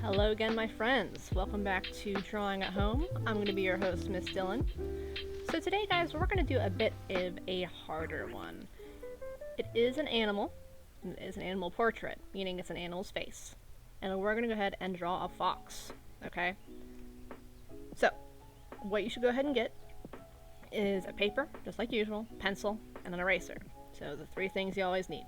Hello again, my friends. Welcome back to Drawing at Home. I'm going to be your host, Miss Dylan. So today, guys, we're going to do a bit of a harder one. It is an animal. It is an animal portrait, meaning it's an animal's face. And we're going to go ahead and draw a fox, okay? So, what you should go ahead and get is a paper, just like usual, pencil, and an eraser. So the three things you always need.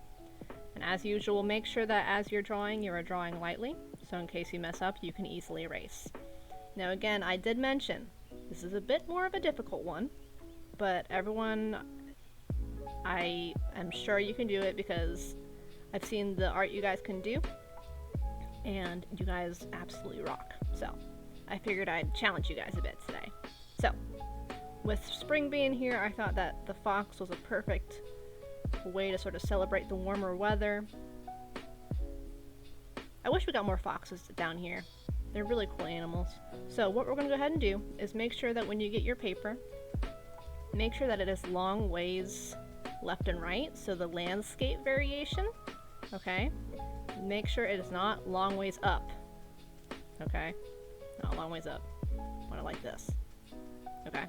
And as usual, make sure that as you're drawing, you are drawing lightly, so in case you mess up, you can easily erase. Now again, I did mention, this is a bit more of a difficult one, but everyone, I am sure you can do it because I've seen the art you guys can do, and you guys absolutely rock. So, I figured I'd challenge you guys a bit today. So, with spring being here, I thought that the fox was a perfect way to sort of celebrate the warmer weather. I wish we got more foxes down here. They're really cool animals. So what we're going to go ahead and do is make sure that when you get your paper, make sure that it is long ways left and right, so the landscape variation, okay? Make sure it is not long ways up, okay? Not long ways up. I want it like this, okay?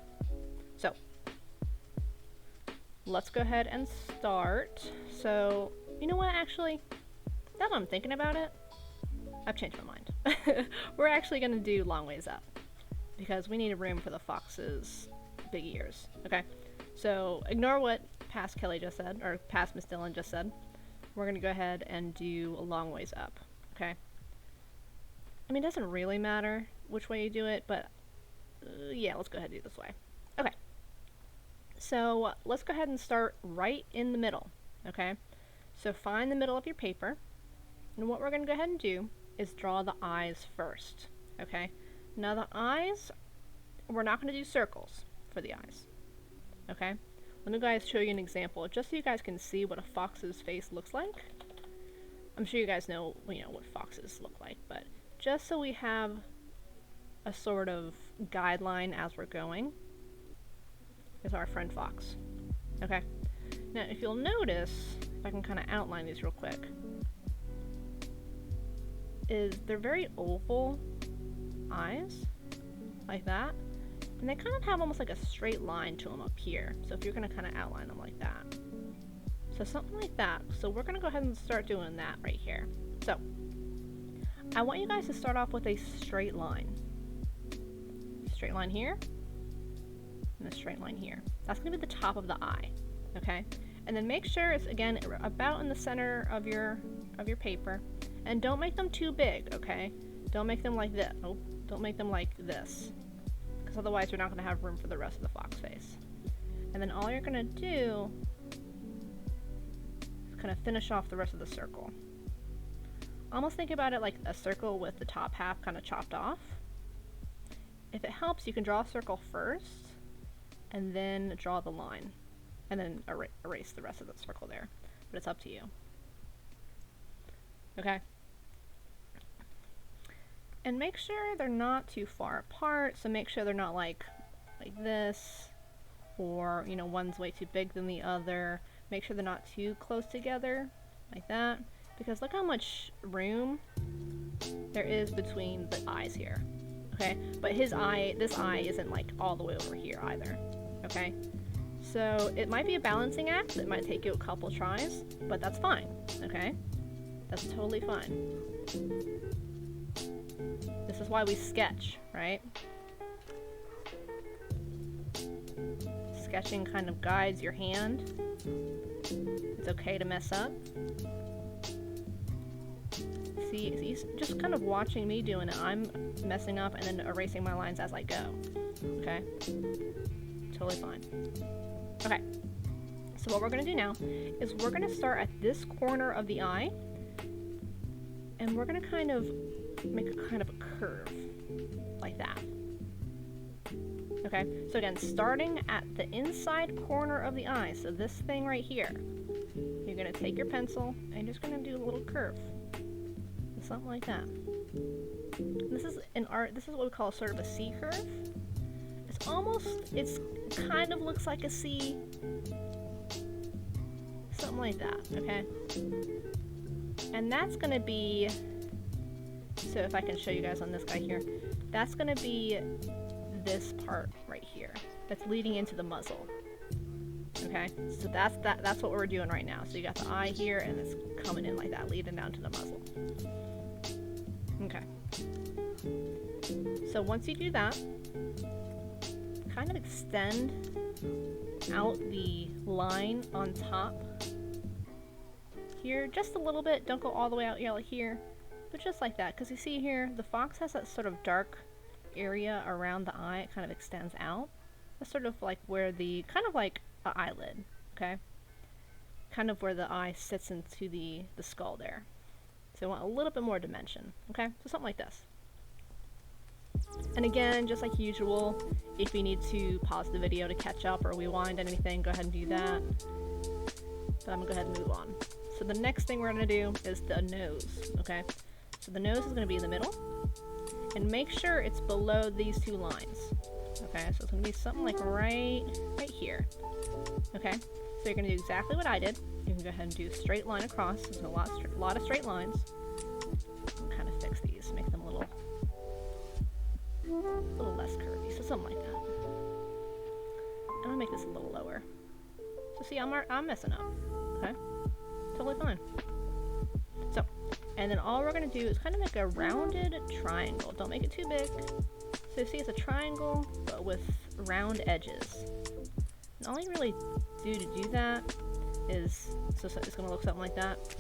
So, let's go ahead and start. So, you know what, actually, now that I'm thinking about it, I've changed my mind. We're actually going to do long ways up because we need room for the fox's big ears, okay? So, ignore what past Kelly just said, or past Miss Dylan just said. We're going to go ahead and do a long ways up, okay? I mean, it doesn't really matter which way you do it, but yeah, let's go ahead and do it this way. Okay. So let's go ahead and start right in the middle, okay? So find the middle of your paper, and what we're going to go ahead and do is draw the eyes first, okay? Now the eyes, we're not going to do circles for the eyes, okay? Let me guys show you an example, just so you guys can see what a fox's face looks like. I'm sure you guys know, what foxes look like, but just so we have a sort of guideline as we're going, is our friend fox. Okay. Now, if you'll notice, if I can kind of outline these real quick, is they're very oval eyes, like that, and they kind of have almost like a straight line to them up here. So if you're going to kind of outline them like that. So something like that. So we're going to go ahead and start doing that right here. So I want you guys to start off with a straight line. Straight line here. And a straight line here. That's going to be the top of the eye, okay? And then make sure it's, again, about in the center of your paper. And don't make them too big, okay? Don't make them like this. Oh, don't make them like this. Because otherwise you're not going to have room for the rest of the fox face. And then all you're going to do is kind of finish off the rest of the circle. Almost think about it like a circle with the top half kind of chopped off. If it helps, you can draw a circle first, and then draw the line, and then erase the rest of the circle there. But it's up to you. Okay? And make sure they're not too far apart, so make sure they're not like this, or, one's way too big than the other. Make sure they're not too close together, like that, because look how much room there is between the eyes here. Okay? But this eye isn't like all the way over here either. Okay? So it might be a balancing act. It might take you a couple tries, but that's fine. Okay? That's totally fine. This is why we sketch, right? Sketching kind of guides your hand. It's okay to mess up. See, he's just kind of watching me doing it. I'm messing up and then erasing my lines as I go. Okay? Totally fine. Okay. So what we're going to do now is we're going to start at this corner of the eye, and we're going to kind of make a kind of a curve, like that. Okay? So again, starting at the inside corner of the eye, so this thing right here, you're going to take your pencil and you're just going to do a little curve. Something like that. This is in art, this is what we call sort of a C curve. It's kind of looks like a C. Something like that, okay? And that's gonna be So if I can show you guys on this guy here, that's gonna be this part right here. That's leading into the muzzle. Okay, so that's what we're doing right now. So you got the eye here, and it's coming in like that, leading down to the muzzle. Okay. So once you do that, kind of extend out the line on top here just a little bit. Don't go all the way out here, but just like that, because you see here the fox has that sort of dark area around the eye. It kind of extends out. That's sort of like where the kind of like an eyelid, okay, kind of where the eye sits into the skull there. So I want a little bit more dimension, okay, so something like this. And again, just like usual, if you need to pause the video to catch up or rewind anything, go ahead and do that. But I'm gonna go ahead and move on. So the next thing we're gonna do is the nose, okay? So the nose is gonna be in the middle, and make sure it's below these two lines, okay? So it's gonna be something like right here, okay? So you're gonna do exactly what I did. You can go ahead and do a straight line across. There's a lot of straight lines. I'll kind of fix these, make them a little less curvy, so something like that. I'm gonna make this a little lower. So see, I'm messing up, okay? Totally fine. So, and then all we're gonna do is kind of make a rounded triangle. Don't make it too big. So see, it's a triangle, but with round edges. And all you really do to do that is, so it's gonna look something like that.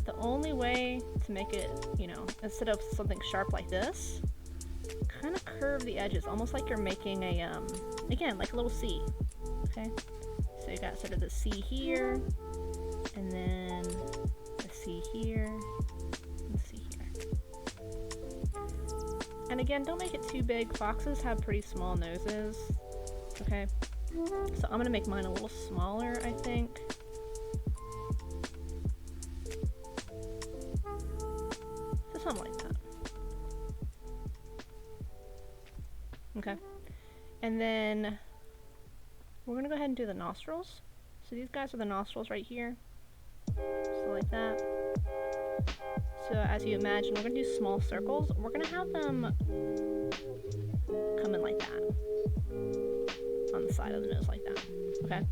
The only way to make it, you know, instead of something sharp like this, kind of curve the edges, almost like you're making a, again, like a little C, okay? So you got sort of the C here, and then the C here, and the C here. And again, don't make it too big. Foxes have pretty small noses, okay? So I'm gonna make mine a little smaller, I think. So something like that. Okay. And then we're gonna go ahead and do the nostrils. So these guys are the nostrils right here. So like that. So as you imagine, we're gonna do small circles. We're gonna have them come in like that. On the side of the nose like that. Okay.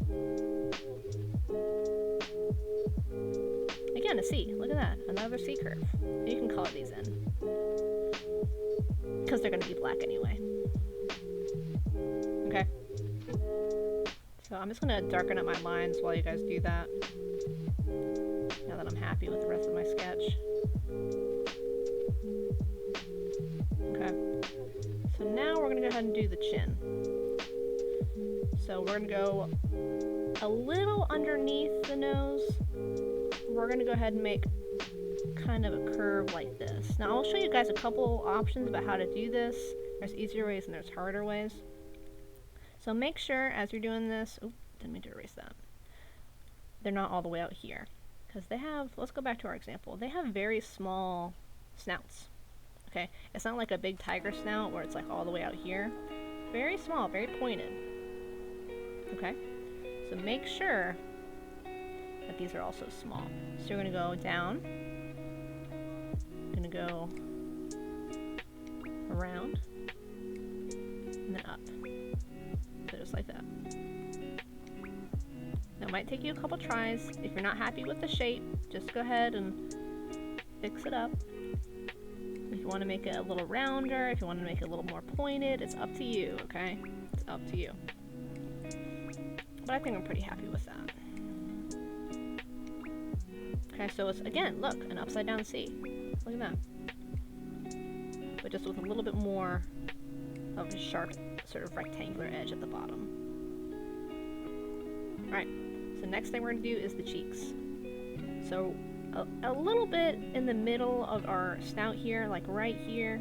Again, a C. Look at that. Another C curve. You can color these in. Because they're gonna be black anyway. Okay. So I'm just gonna darken up my lines while you guys do that. Now that I'm happy with the rest of my sketch. Okay. So now we're gonna go ahead and do the chin. So we're gonna go a little underneath the nose. We're gonna go ahead and make kind of a curve like this. Now I'll show you guys a couple options about how to do this. There's easier ways and there's harder ways. So make sure as you're doing this, oop, didn't mean to erase that. They're not all the way out here. Because they have, let's go back to our example. They have very small snouts. Okay, it's not like a big tiger snout where it's like all the way out here. Very small, very pointed. Okay, so make sure that these are also small. So you're gonna go down, gonna go around, and then up. So just like that. Now it might take you a couple tries. If you're not happy with the shape, just go ahead and fix it up. If you want to make it a little rounder, if you want to make it a little more pointed, it's up to you, okay? It's up to you. But I think I'm pretty happy with that. Okay, so it's, again, look, an upside down C. Look at that. But just with a little bit more of a sharp, sort of rectangular edge at the bottom. Alright, so next thing we're going to do is the cheeks. So a little bit in the middle of our snout here, like right here.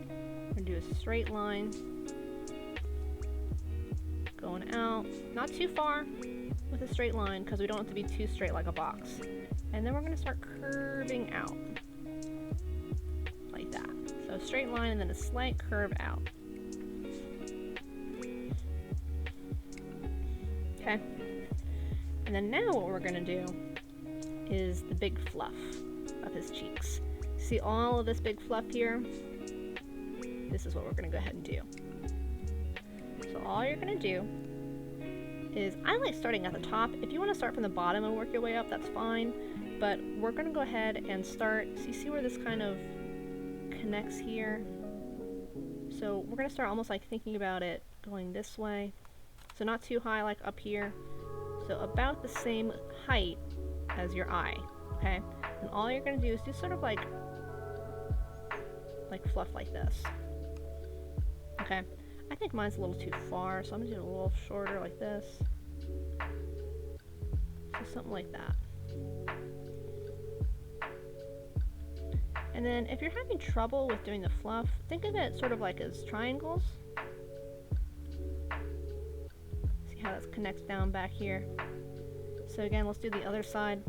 We're going to do a straight line. Going out, not too far with a straight line because we don't want it to be too straight like a box. And then we're going to start curving out. Like that. So a straight line and then a slight curve out. Okay. And then now what we're going to do is the big fluff of his cheeks. See all of this big fluff here? This is what we're gonna go ahead and do. So all you're gonna do is, I like starting at the top. If you want to start from the bottom and work your way up, that's fine. But we're gonna go ahead and start, so you see where this kind of connects here? So we're gonna start almost like thinking about it going this way. So not too high like up here. So about the same height as your eye, okay? And all you're gonna do is do sort of like fluff like this. Okay, I think mine's a little too far, so I'm gonna do it a little shorter like this. So something like that. And then if you're having trouble with doing the fluff, think of it sort of like as triangles. See how that connects down back here? So again, let's do the other side.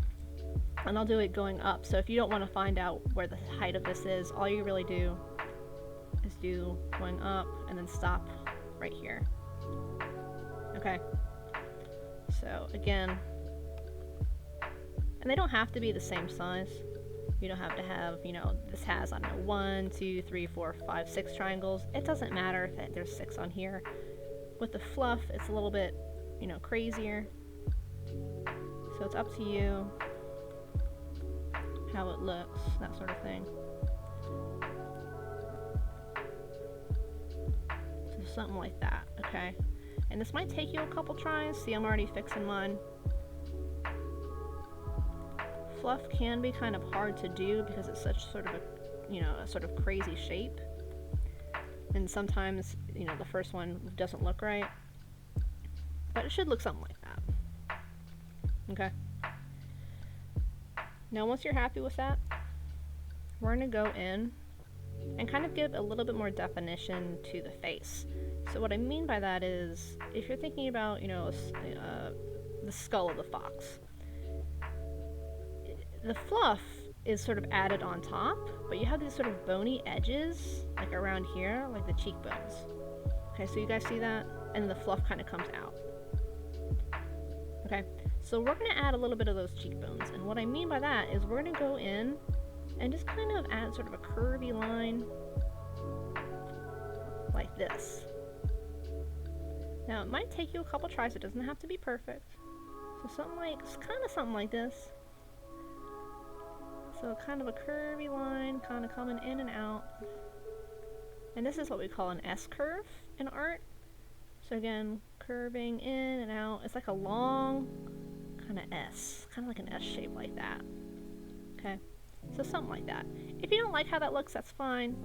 And I'll do it going up. So if you don't want to find out where the height of this is, all you really do is do going up and then stop right here. Okay. So again, and they don't have to be the same size. You don't have to have, you know, this has, I don't know, 1, 2, 3, 4, 5, 6 triangles. It doesn't matter if there's 6 on here. With the fluff, it's a little bit, you know, crazier. So it's up to you how it looks, that sort of thing. So something like that, okay? And this might take you a couple tries. See, I'm already fixing mine. Fluff can be kind of hard to do because it's such sort of a, you know, a sort of crazy shape. And sometimes, you know, the first one doesn't look right. But it should look something like that. Okay. Now once you're happy with that, we're going to go in and kind of give a little bit more definition to the face. So what I mean by that is, if you're thinking about, you know, the skull of the fox, the fluff is sort of added on top, but you have these sort of bony edges, like around here, like the cheekbones. Okay, so you guys see that? And the fluff kind of comes out. Okay, so we're going to add a little bit of those cheekbones, and what I mean by that is we're going to go in and just kind of add sort of a curvy line like this. Now it might take you a couple tries, it doesn't have to be perfect. So something like, kind of something like this. So kind of a curvy line, kind of coming in and out. And this is what we call an S-curve in art. So again, curving in and out. It's like a long kind of S, kind of like an S shape like that. Okay, so something like that. If you don't like how that looks, that's fine.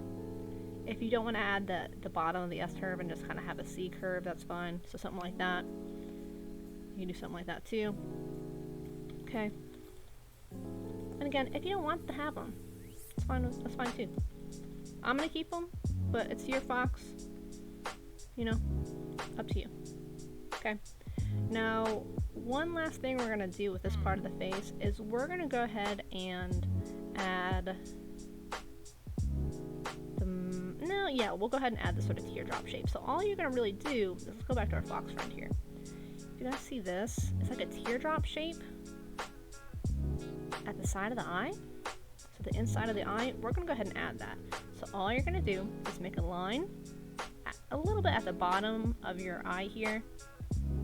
If you don't want to add the bottom of the S-curve and just kind of have a C-curve, that's fine. So something like that. You can do something like that too. Okay. And again, if you don't want to have them, it's fine. That's fine too. I'm gonna keep them, but it's your fox. You know, up to you. Okay. Now, one last thing we're gonna do with this part of the face is we're gonna go ahead and add we'll go ahead and add the sort of teardrop shape. So all you're gonna really do is, let's go back to our fox friend here. You guys see this? It's like a teardrop shape at the side of the eye. So the inside of the eye, we're gonna go ahead and add that. So all you're gonna do is make a line a little bit at the bottom of your eye here,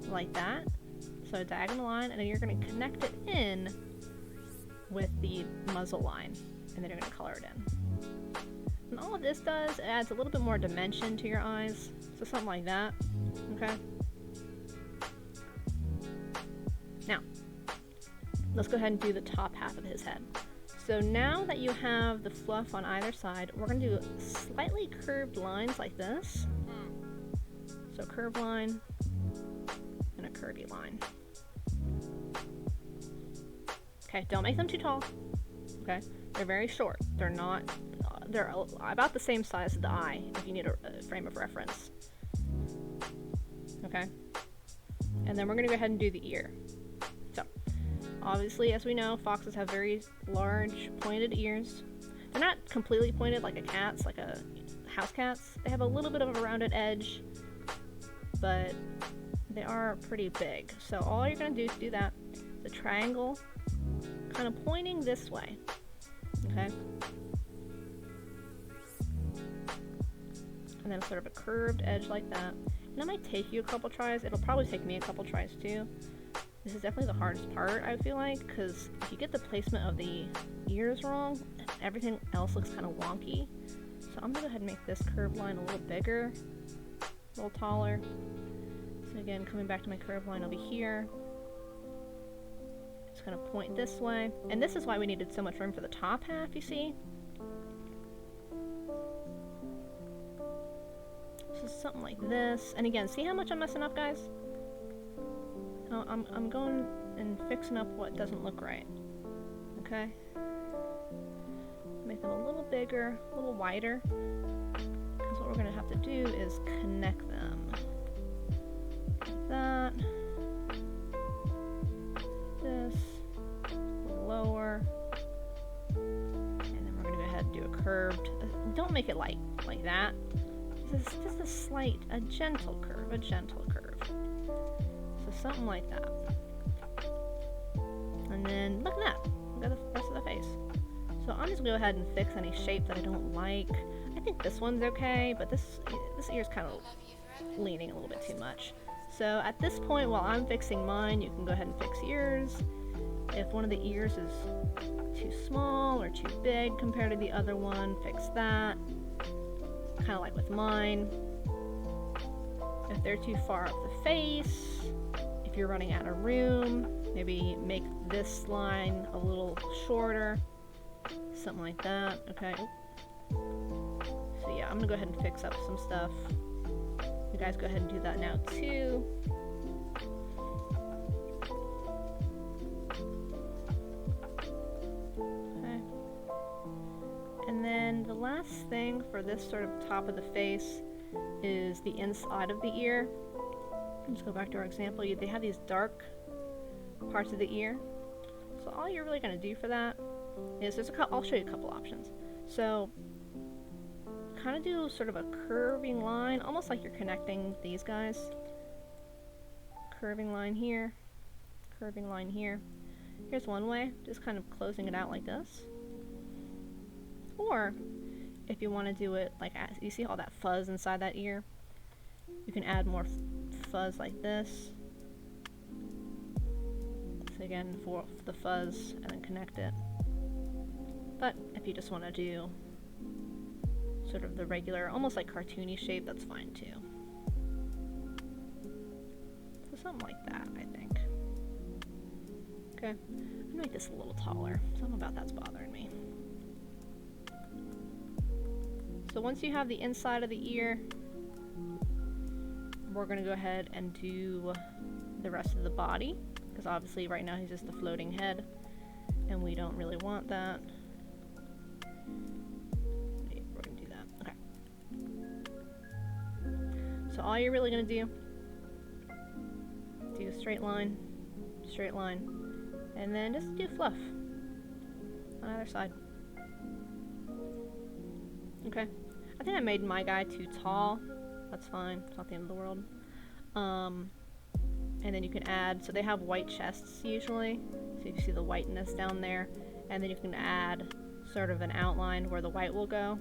like that. So a diagonal line, and then you're gonna connect it in with the muzzle line, and then you're gonna color it in. And all of this does, it adds a little bit more dimension to your eyes. So something like that, okay? Now, let's go ahead and do the top half of his head. So now that you have the fluff on either side, we're going to do slightly curved lines like this. So a curved line and a curvy line. Okay, don't make them too tall. Okay, they're very short. They're not, they're about the same size as the eye if you need a frame of reference. Okay, and then we're going to go ahead and do the ear. Obviously, as we know, foxes have very large, pointed ears. They're not completely pointed like a cat's, like a house cat's. They have a little bit of a rounded edge, but they are pretty big. So all you're going to do to do that, the triangle kind of pointing this way, okay? and then sort of a curved edge like that. And that might take you a couple tries. It'll probably take me a couple tries too. This is definitely the hardest part, I feel like, because if you get the placement of the ears wrong, everything else looks kind of wonky. So I'm gonna go ahead and make this curved line a little bigger, a little taller. So again, coming back to my curved line over here. It's gonna point this way. And this is why we needed so much room for the top half, you see? So something like this. And again, see how much I'm messing up, guys? I'm going and fixing up what doesn't look right. Okay? Make them a little bigger, a little wider. Because what we're going to have to do is connect them. Like that. This. A little lower. And then we're going to go ahead and do a curved. Don't make it like that. This is just a slight, a gentle curve, So something like that. And then look at that. Look at the rest of the face. So I'm just gonna go ahead and fix any shape that I don't like. I think this one's okay, but this ear's kind of leaning a little bit too much. So at this point, while I'm fixing mine, you can go ahead and fix yours. If one of the ears is too small or too big compared to the other one, fix that. Kind of like with mine. If they're too far up the face, if you're running out of room, maybe make this line a little shorter, something like that. Okay. So yeah, I'm gonna go ahead and fix up some stuff. You guys go ahead and do that now too. And then the last thing for this sort of top of the face is the inside of the ear. Let's go back to our example. They have these dark parts of the ear. So all you're really going to do for that is I'll show you a couple options. So kind of do sort of a curving line, almost like you're connecting these guys. Curving line here, curving line here. Here's one way, just kind of closing it out like this. Or, if you want to do it like, you see all that fuzz inside that ear? You can add more fuzz like this. So again, for the fuzz, and then connect it. But if you just want to do sort of the regular, almost like cartoony shape, that's fine too. So something like that, I think. Okay, I'm gonna make this a little taller. Something about that's bothering me. So once you have the inside of the ear, we're going to go ahead and do the rest of the body, because obviously right now he's just a floating head, and we don't really want that. We're going to do that. Okay. So all you're really going to do a straight line, and then just do fluff on either side. Okay. I think I made my guy too tall. That's fine. It's not the end of the world. And then you can add, so they have white chests usually. So you can see the whiteness down there. And then you can add sort of an outline where the white will go.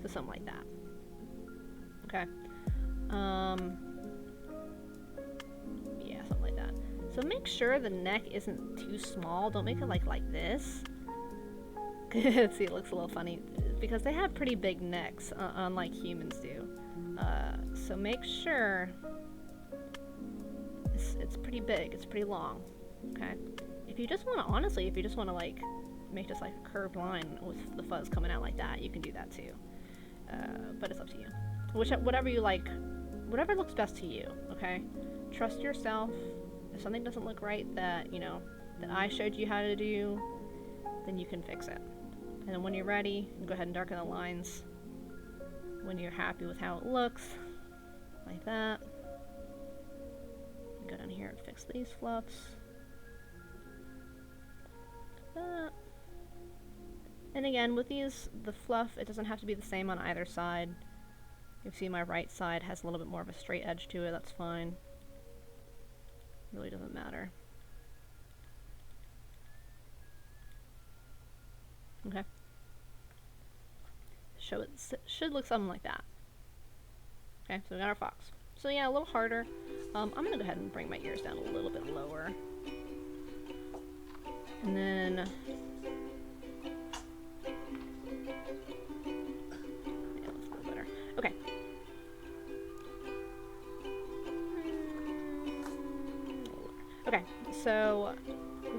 So something like that. Okay. Yeah, something like that. So make sure the neck isn't too small. Don't make it like this. See, it looks a little funny because they have pretty big necks, unlike humans do. So make sure it's pretty big, it's pretty long. Okay. If you just want to, honestly, if you just want to like make just like a curved line with the fuzz coming out like that, you can do that too. But it's up to you. Whatever you like, whatever looks best to you. Okay. Trust yourself. If something doesn't look right that that I showed you how to do, then you can fix it. And then when you're ready, you can go ahead and darken the lines when you're happy with how it looks, like that. Go down here and fix these fluffs. Like that. And again, with these, the fluff, it doesn't have to be the same on either side. You see my right side has a little bit more of a straight edge to it, that's fine. Really doesn't matter. Okay. should look something like that. Okay, so we got our fox. So yeah, a little harder. I'm gonna go ahead and bring my ears down a little bit lower. And then yeah, that's a little better. Okay. Okay, so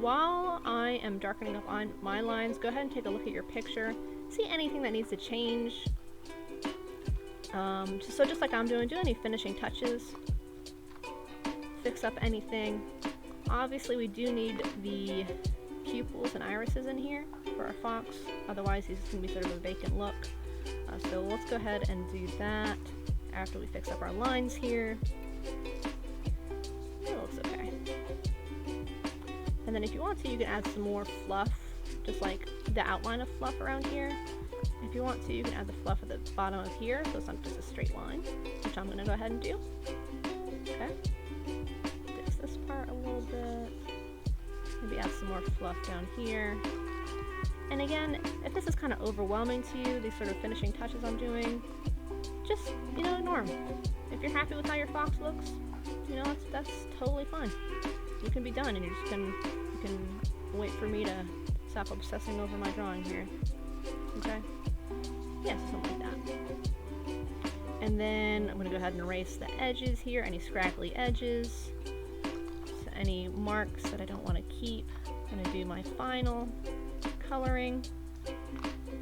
while I am darkening up on my lines, go ahead and take a look at your picture. See anything that needs to change. So just like I'm doing, do any finishing touches. Fix up anything. Obviously we do need the pupils and irises in here for our fox, otherwise he's going to be sort of a vacant look. So let's go ahead and do that after we fix up our lines here. It looks okay. And then if you want to, you can add some more fluff, just like the outline of fluff around here. If you want to, you can add the fluff at the bottom of here, so it's not just a straight line, which I'm going to go ahead and do. Okay. Fix this part a little bit. Maybe add some more fluff down here. And again, if this is kind of overwhelming to you, these sort of finishing touches I'm doing, just, you know, ignore them. If you're happy with how your fox looks, you know, that's totally fine. You can be done, and you can wait for me to stop obsessing over my drawing here. Okay? Yeah, so something like that. And then I'm going to go ahead and erase the edges here, any scraggly edges, so any marks that I don't want to keep. I'm going to do my final coloring,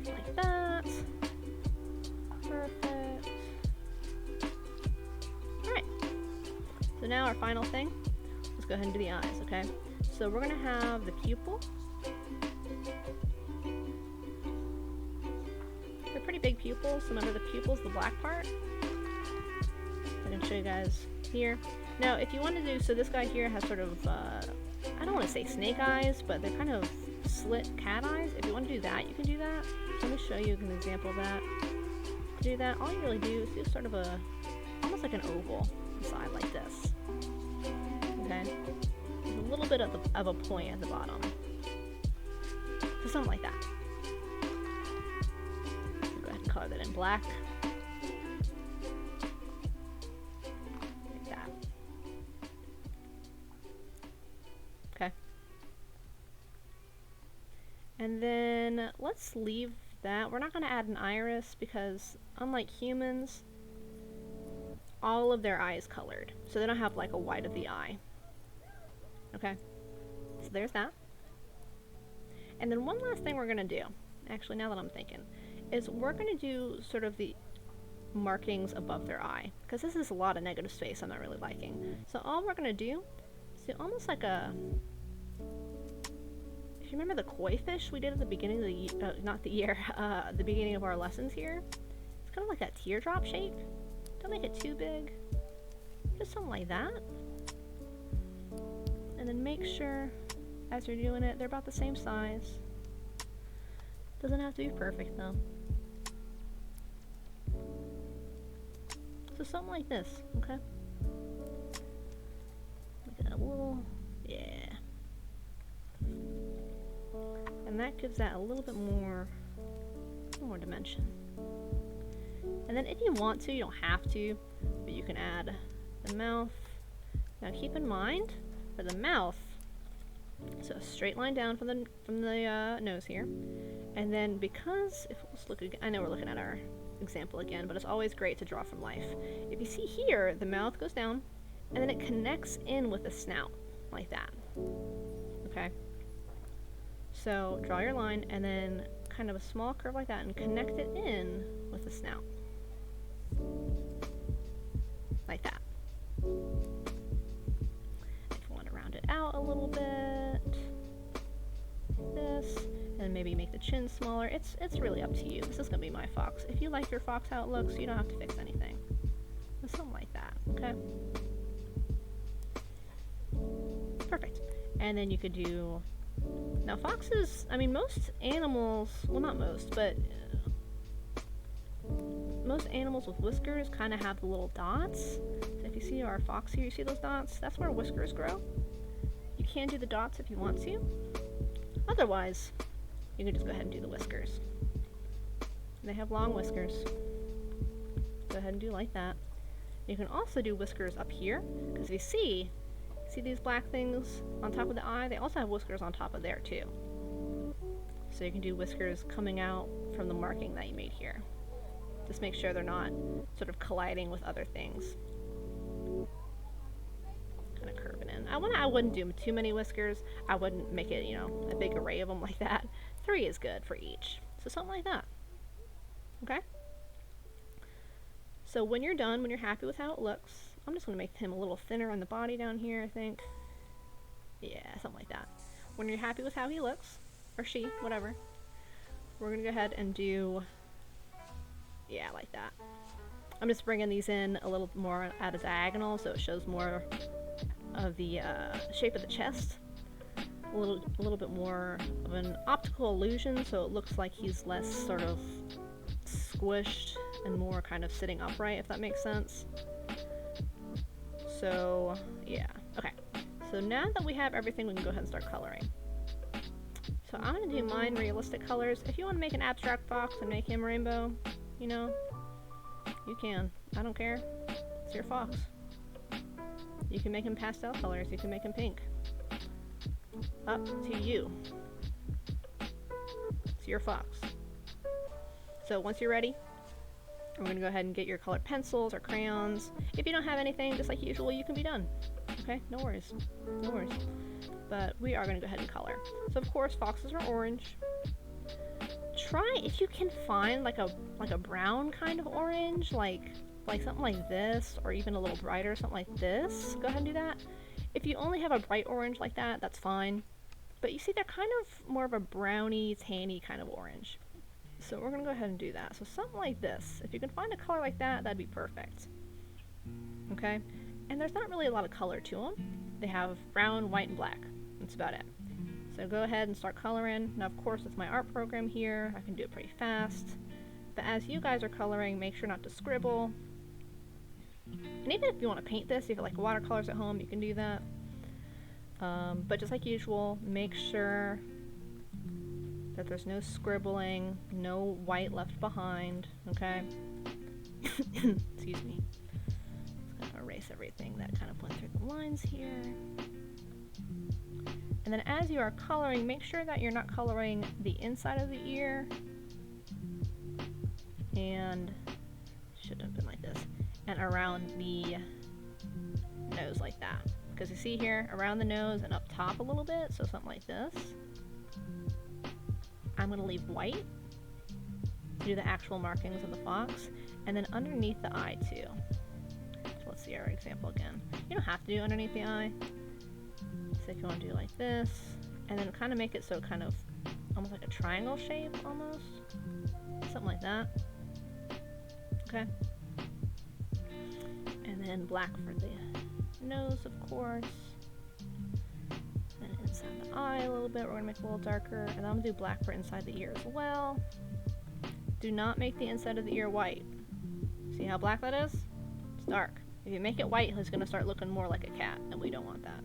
like that. Perfect. Alright, so now our final thing, let's go ahead and do the eyes, okay? So we're going to have the pupil. They're pretty big pupils, so remember the pupil's the black part. I can show you guys here. Now if you want to do, so this guy here has sort of, I don't want to say snake eyes, but they're kind of slit cat eyes. If you want to do that, you can do that. So let me show you an example of that. To do that, all you really do is do sort of almost like an oval inside like this. Okay? There's a little bit of a point at the bottom. So something like that. Go ahead and color that in black. Like that. Okay. And then let's leave that. We're not going to add an iris because unlike humans, all of their eyes colored. So they don't have like a white of the eye. Okay. So there's that. And then one last thing we're going to do, actually now that I'm thinking, is we're going to do sort of the markings above their eye. Because this is a lot of negative space I'm not really liking. So all we're going to do is do almost like a... If you remember the koi fish we did at the beginning of the year, not the year, the beginning of our lessons here? It's kind of like that teardrop shape. Don't make it too big. Just something like that. And then make sure, as you're doing it, they're about the same size. Doesn't have to be perfect though. So something like this, okay? Make it a little, yeah. And that gives that a little bit more dimension. And then if you want to, you don't have to, but you can add the mouth. Now keep in mind, for the mouth, so a straight line down from the nose here. And then because, if let's look again, I know we're looking at our example again, but it's always great to draw from life. If you see here, the mouth goes down, and then it connects in with the snout, like that. Okay? So draw your line, and then kind of a small curve like that, and connect it in with the snout. Like that. If you want to round it out a little bit, like this, and maybe make the chin smaller, it's really up to you. This is going to be my fox. If you like your fox how it looks, you don't have to fix anything. But something like that, okay? Perfect. And then you could do... Now foxes, I mean most animals, well not most, but most animals with whiskers kind of have the little dots. So if you see our fox here, you see those dots? That's where whiskers grow. You can do the dots if you want to. Otherwise, you can just go ahead and do the whiskers. They have long whiskers. Go ahead and do like that. You can also do whiskers up here, because you see these black things on top of the eye? They also have whiskers on top of there too. So you can do whiskers coming out from the marking that you made here. Just make sure they're not sort of colliding with other things. Kind of curve it in. I wouldn't do too many whiskers. I wouldn't make it, you know, a big array of them like that. 3 is good for each. So something like that. Okay? So when you're done, when you're happy with how it looks, I'm just going to make him a little thinner on the body down here, I think. Yeah, something like that. When you're happy with how he looks, or she, whatever, we're going to go ahead and do, yeah, like that. I'm just bringing these in a little more at a diagonal so it shows more of the shape of the chest. A little bit more of an optical illusion so it looks like he's less sort of squished and more kind of sitting upright, if that makes sense. So, yeah. Okay. So now that we have everything, we can go ahead and start coloring. So I'm going to do mine realistic colors. If you want to make an abstract fox and make him rainbow, you know, you can. I don't care. It's your fox. You can make him pastel colors. You can make him pink. Up to you. It's your fox. So once you're ready, we're going to go ahead and get your colored pencils or crayons. If you don't have anything, just like usual, you can be done. Okay? No worries. No worries. But we are going to go ahead and color. So of course, foxes are orange. Try if you can find like a brown kind of orange, like something like this, or even a little brighter, something like this. Go ahead and do that. If you only have a bright orange like that, that's fine. But you see, they're kind of more of a browny, tanny kind of orange. So we're going to go ahead and do that. So something like this. If you can find a color like that, that'd be perfect. Okay? And there's not really a lot of color to them. They have brown, white, and black. That's about it. So go ahead and start coloring. Now, of course, with my art program here, I can do it pretty fast. But as you guys are coloring, make sure not to scribble. And even if you want to paint this, if you like watercolors at home, you can do that. But just like usual, make sure that there's no scribbling, no white left behind, okay? Excuse me. Just gonna erase everything that kind of went through the lines here. And then as you are coloring, make sure that you're not coloring the inside of the ear. And should have been like this. And around the nose like that. Because you see here, around the nose and up top a little bit, so something like this. I'm going to leave white to do the actual markings of the fox, and then underneath the eye too. So let's see our example again. You don't have to do underneath the eye. So if you want to do like this, and then kind of make it so kind of almost like a triangle shape almost. Something like that. Okay. And then black for the nose, of course. And inside the eye a little bit, we're going to make it a little darker. And I'm going to do black for inside the ear as well. Do not make the inside of the ear white. See how black that is? It's dark. If you make it white, it's going to start looking more like a cat, and we don't want that.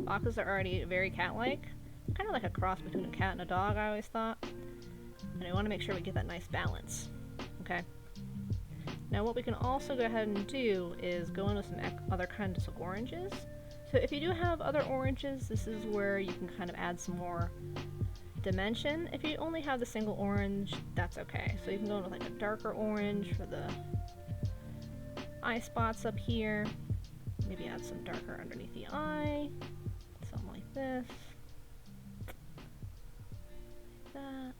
Foxes are already very cat-like. Kind of like a cross between a cat and a dog, I always thought. And I want to make sure we get that nice balance. Okay? Now what we can also go ahead and do is go in with some other kinds of oranges. So if you do have other oranges, this is where you can kind of add some more dimension. If you only have the single orange, that's okay. So you can go in with like a darker orange for the eye spots up here. Maybe add some darker underneath the eye. Something like this. Like that.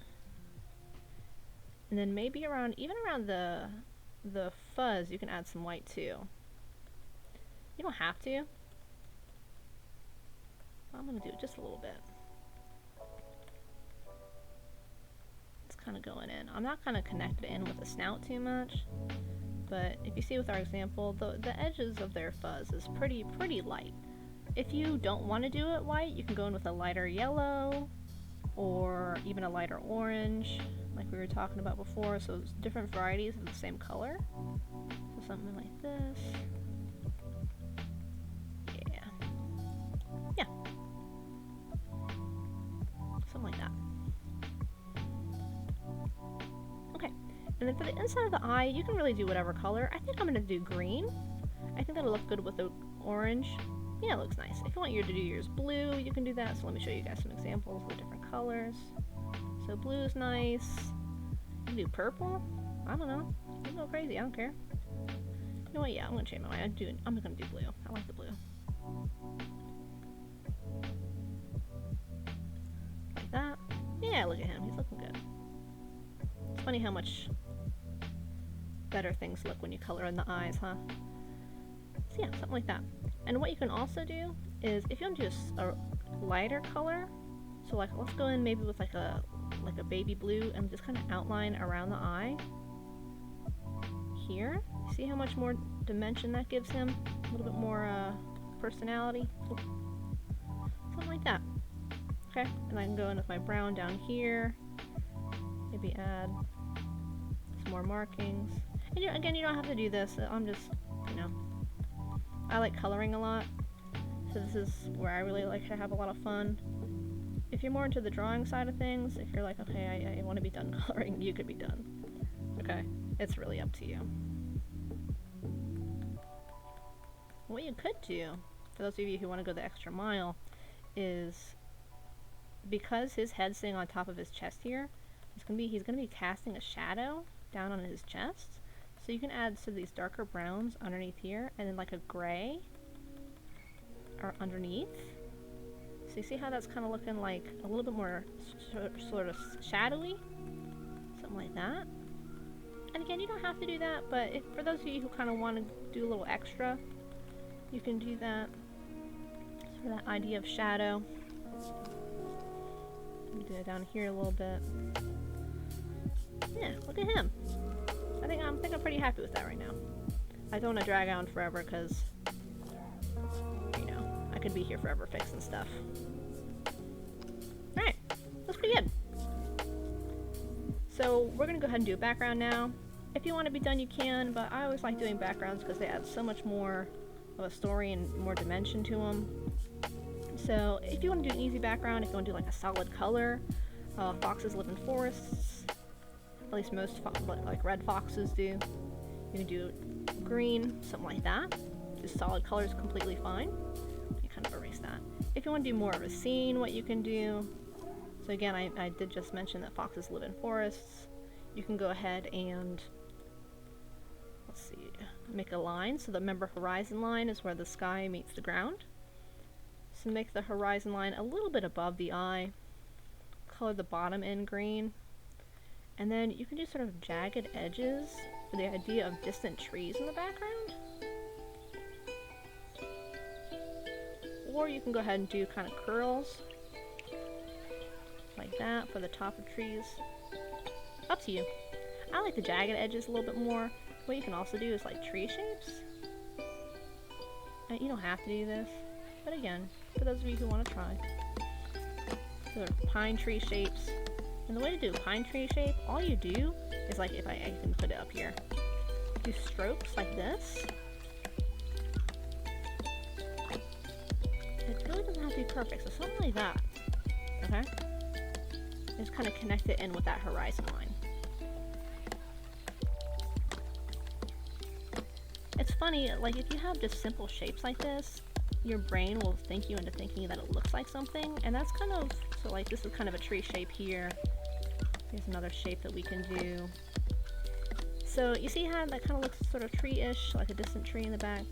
And then maybe even around the fuzz, you can add some white too. You don't have to. I'm going to do it just a little bit. It's kind of going in. I'm not going to connect it in with the snout too much, but if you see with our example, the edges of their fuzz is pretty light. If you don't want to do it white, you can go in with a lighter yellow or even a lighter orange, like we were talking about before, so it's different varieties of the same color. So something like this. Yeah. Something like that. Okay. And then for the inside of the eye, you can really do whatever color. I think I'm gonna do green. I think that'll look good with the orange. Yeah, it looks nice. If you want to do yours blue, you can do that. So let me show you guys some examples with different colors. So blue is nice. You can do purple. I don't know. You go crazy. I don't care. You know what? Yeah, I'm gonna change my mind. I'm gonna do blue. I like the blue. Like that. Yeah, look at him. He's looking good. It's funny how much better things look when you color in the eyes, huh? So yeah, something like that. And what you can also do is, if you want to do a lighter color, so like let's go in maybe with like a baby blue and just kind of outline around the eye. Here, see how much more dimension that gives him? A little bit more personality. Something like that. Okay, and I can go in with my brown down here. Maybe add some more markings. And again, you don't have to do this. I'm just, you know, I like coloring a lot, so this is where I really like to have a lot of fun. If you're more into the drawing side of things, if you're like, okay, I want to be done coloring, you could be done. Okay, it's really up to you. What you could do, for those of you who want to go the extra mile, is because his head's sitting on top of his chest here, he's gonna be casting a shadow down on his chest. So you can add some of these darker browns underneath here, and then like a gray or underneath. So you see how that's kind of looking like a little bit more sort of shadowy? Something like that. And again, you don't have to do that, but for those of you who kind of want to do a little extra, you can do that. For that idea of shadow. Do it down here a little bit. Yeah, look at him. I think I'm pretty happy with that right now. I don't want to drag on forever because, you know, I could be here forever fixing stuff. Alright, that's pretty good. So we're going to go ahead and do a background now. If you want to be done, you can, but I always like doing backgrounds because they add so much more of a story and more dimension to them. So if you want to do an easy background, if you want to do like a solid color, foxes live in forests. At least most like red foxes do. You can do green, something like that. Just solid color is completely fine. You kind of erase that. If you want to do more of a scene, what you can do. So again, I did just mention that foxes live in forests. You can go ahead and, let's see, make a line. So the remember horizon line is where the sky meets the ground. So make the horizon line a little bit above the eye. Color the bottom in green. And then you can do sort of jagged edges for the idea of distant trees in the background. Or you can go ahead and do kind of curls like that for the top of trees. Up to you. I like the jagged edges a little bit more. What you can also do is like tree shapes. And you don't have to do this, but again, for those of you who want to try. Sort of pine tree shapes. And the way to do a pine tree shape, all you do is like, if I can put it up here, do strokes like this. It really doesn't have to be perfect, so something like that, okay? Just kind of connect it in with that horizon line. It's funny, like if you have just simple shapes like this, your brain will think you into thinking that it looks like something, and that's kind of, so like this is kind of a tree shape here. Here's another shape that we can do. So you see how that kind of looks sort of tree-ish, like a distant tree in the back?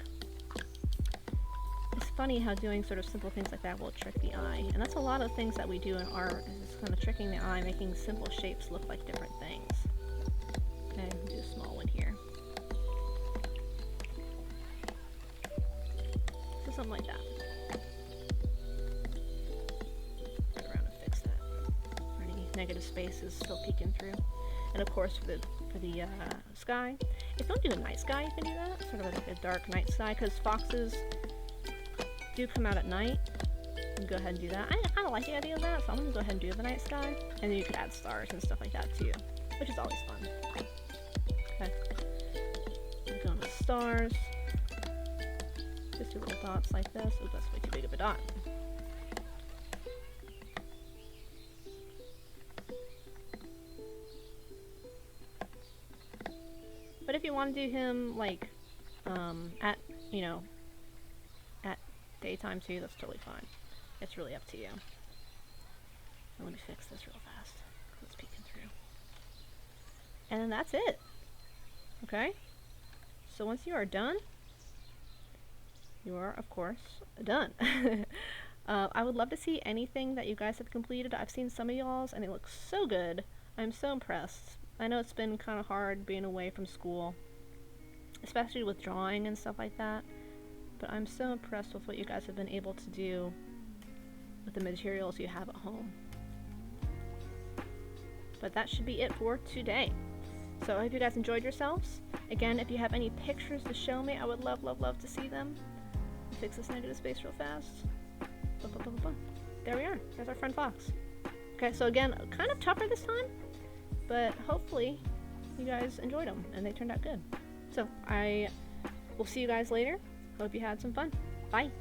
It's funny how doing sort of simple things like that will trick the eye. And that's a lot of things that we do in art, is kind of tricking the eye, making simple shapes look like different things. Okay, do a small one here. So something like that. Negative space is still peeking through. And of course for the sky, if you don't do a night sky, you can do that, sort of like a dark night sky, because foxes do come out at night. You can go ahead and do that. I kind of like the idea of that, so I'm going to go ahead and do the night sky, and then you could add stars and stuff like that too, which is always fun. Okay, I'm going with stars, just do little dots like this. Oh, that's way too big of a dot. if you want to do him like at, you know, at daytime too, that's totally fine. It's really up to you. Let me fix this real fast. It's peeking through. And then that's it. Okay? So once you are done, you are, of course, done. I would love to see anything that you guys have completed. I've seen some of y'all's, and it looks so good. I'm so impressed. I know it's been kind of hard being away from school, especially with drawing and stuff like that, but I'm so impressed with what you guys have been able to do with the materials you have at home. But that should be it for today. So I hope you guys enjoyed yourselves. Again, if you have any pictures to show me, I would love, love, love to see them. Fix this negative space real fast. There we are. There's our friend Fox. Okay, so again, kind of tougher this time, but hopefully you guys enjoyed them and they turned out good. So I will see you guys later. Hope you had some fun. Bye.